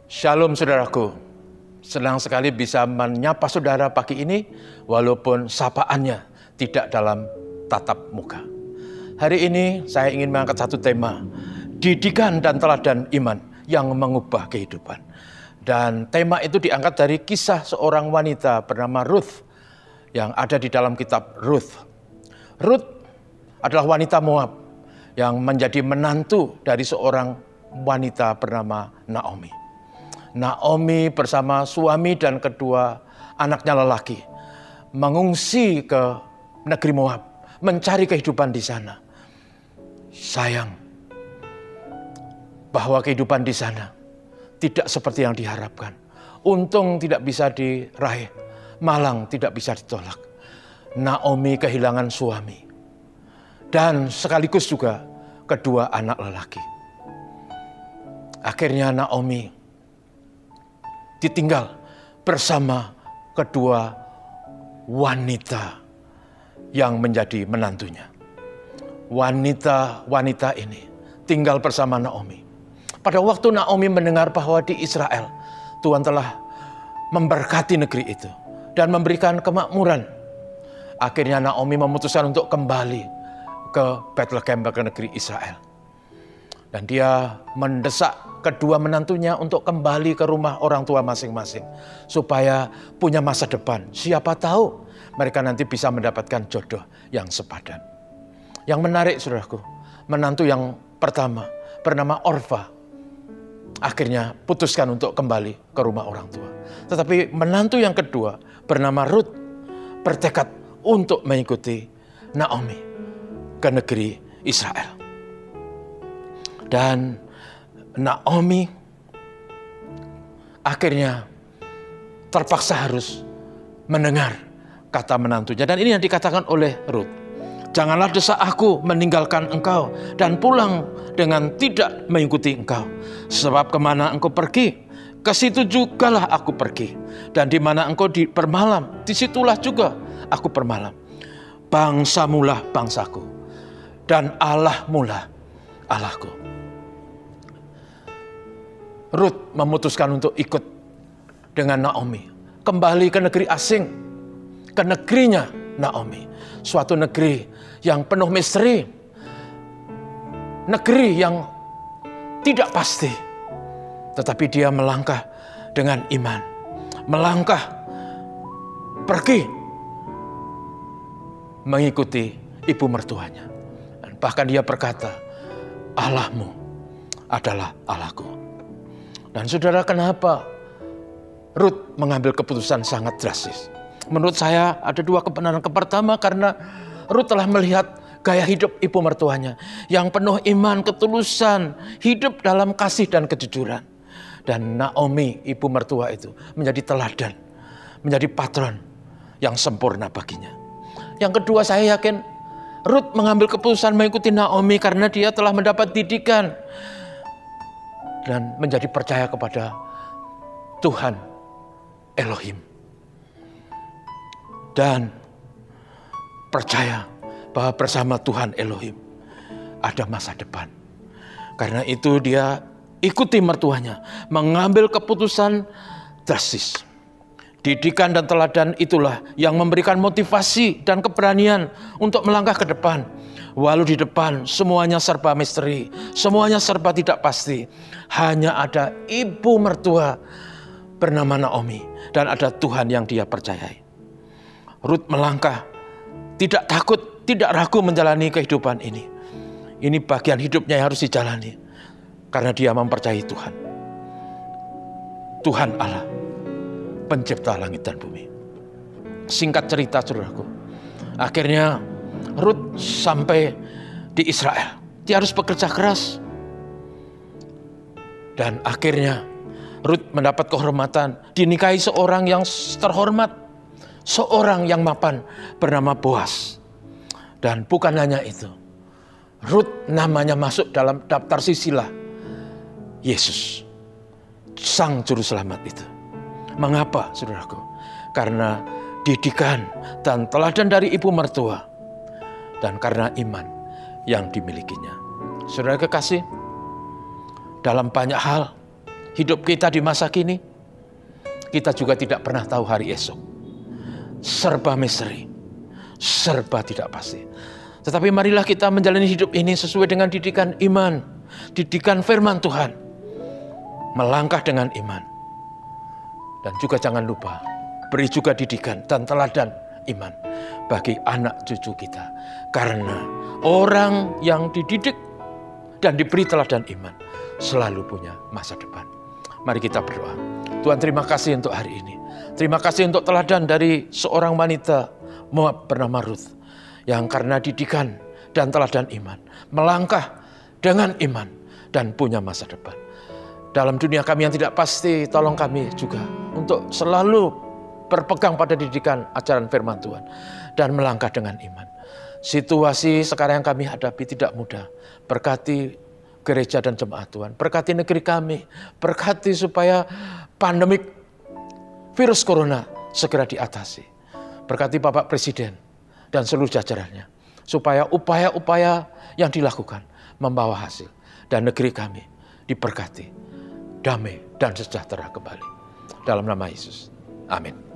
Shalom saudaraku, senang sekali bisa menyapa saudara pagi ini walaupun sapaannya tidak dalam tatap muka. Hari ini saya ingin mengangkat satu tema, didikan dan teladan iman yang mengubah kehidupan. Dan tema itu diangkat dari kisah seorang wanita bernama Ruth yang ada di dalam kitab Ruth. Ruth adalah wanita Moab yang menjadi menantu dari seorang wanita bernama Naomi. Naomi bersama suami dan kedua anaknya lelaki mengungsi ke negeri Moab, mencari kehidupan di sana. Sayang bahwa kehidupan di sana tidak seperti yang diharapkan. Untung tidak bisa diraih, malang tidak bisa ditolak. Naomi kehilangan suami dan sekaligus juga kedua anak lelaki. Akhirnya Naomi ditinggal bersama kedua wanita yang menjadi menantunya. Wanita-wanita ini tinggal bersama Naomi. Pada waktu Naomi mendengar bahwa di Israel Tuhan telah memberkati negeri itu dan memberikan kemakmuran, akhirnya Naomi memutuskan untuk kembali ke Bethlehem, ke negeri Israel. Dan dia mendesak kedua menantunya untuk kembali ke rumah orang tua masing-masing. Supaya punya masa depan. Siapa tahu mereka nanti bisa mendapatkan jodoh yang sepadan. Yang menarik saudaraku, menantu yang pertama bernama Orfa akhirnya putuskan untuk kembali ke rumah orang tua. Tetapi menantu yang kedua bernama Ruth bertekad untuk mengikuti Naomi ke negeri Israel. Dan Naomi akhirnya terpaksa harus mendengar kata menantunya. Dan ini yang dikatakan oleh Ruth. Janganlah desak aku meninggalkan engkau dan pulang dengan tidak mengikuti engkau. Sebab kemana engkau pergi, ke situ jugalah aku pergi. Dan di mana engkau bermalam, disitulah juga aku bermalam. Bangsamulah bangsaku dan Allahmulah Allahku. Ruth memutuskan untuk ikut dengan Naomi. Kembali ke negeri asing. Ke negerinya Naomi. Suatu negeri yang penuh misteri. Negeri yang tidak pasti. Tetapi dia melangkah dengan iman. Melangkah pergi mengikuti ibu mertuanya. Dan bahkan dia berkata, Allahmu adalah Allahku. Dan saudara, kenapa Ruth mengambil keputusan sangat drastis? Menurut saya ada dua kebenaran. Pertama, karena Ruth telah melihat gaya hidup ibu mertuanya yang penuh iman, ketulusan, hidup dalam kasih dan kejujuran. Dan Naomi, ibu mertua itu, menjadi teladan, menjadi patron yang sempurna baginya. Yang kedua, saya yakin Ruth mengambil keputusan mengikuti Naomi karena dia telah mendapat didikan dan menjadi percaya kepada Tuhan Elohim. Dan percaya bahwa bersama Tuhan Elohim ada masa depan. Karena itu dia ikuti mertuanya, mengambil keputusan drastis. Didikan dan teladan itulah yang memberikan motivasi dan keberanian untuk melangkah ke depan. Walau di depan semuanya serba misteri, semuanya serba tidak pasti. Hanya ada ibu mertua bernama Naomi dan ada Tuhan yang dia percayai. Ruth melangkah, tidak takut, tidak ragu menjalani kehidupan ini. Ini bagian hidupnya yang harus dijalani karena dia mempercayai Tuhan. Tuhan Allah, pencipta langit dan bumi. Singkat cerita saudaraku, akhirnya Ruth sampai di Israel. Dia harus bekerja keras. Dan akhirnya Ruth mendapat kehormatan. Dinikahi seorang yang terhormat. Seorang yang mapan bernama Boaz. Dan bukan hanya itu. Ruth namanya masuk dalam daftar silsilah Yesus. Sang Juru Selamat itu. Mengapa saudaraku? Karena didikan dan teladan dari ibu mertua. Dan karena iman yang dimilikinya. Saudara kekasih, dalam banyak hal hidup kita di masa kini, kita juga tidak pernah tahu hari esok. Serba misteri, serba tidak pasti. Tetapi marilah kita menjalani hidup ini sesuai dengan didikan iman, didikan firman Tuhan. Melangkah dengan iman. Dan juga jangan lupa, beri juga didikan dan teladan iman bagi anak cucu kita. Karena orang yang dididik dan diberi teladan iman selalu punya masa depan. Mari kita berdoa. Tuhan, terima kasih untuk hari ini. Terima kasih untuk teladan dari seorang wanita Moab bernama Ruth, yang karena didikan dan teladan iman melangkah dengan iman dan punya masa depan. Dalam dunia kami yang tidak pasti, tolong kami juga untuk selalu berpegang pada didikan ajaran firman Tuhan dan melangkah dengan iman. Situasi sekarang yang kami hadapi tidak mudah. Berkati gereja dan jemaat Tuhan, berkati negeri kami, berkati supaya pandemik virus corona segera diatasi. Berkati Bapak Presiden dan seluruh jajarannya, supaya upaya-upaya yang dilakukan membawa hasil dan negeri kami diberkati, damai dan sejahtera kembali. Dalam nama Yesus, amin.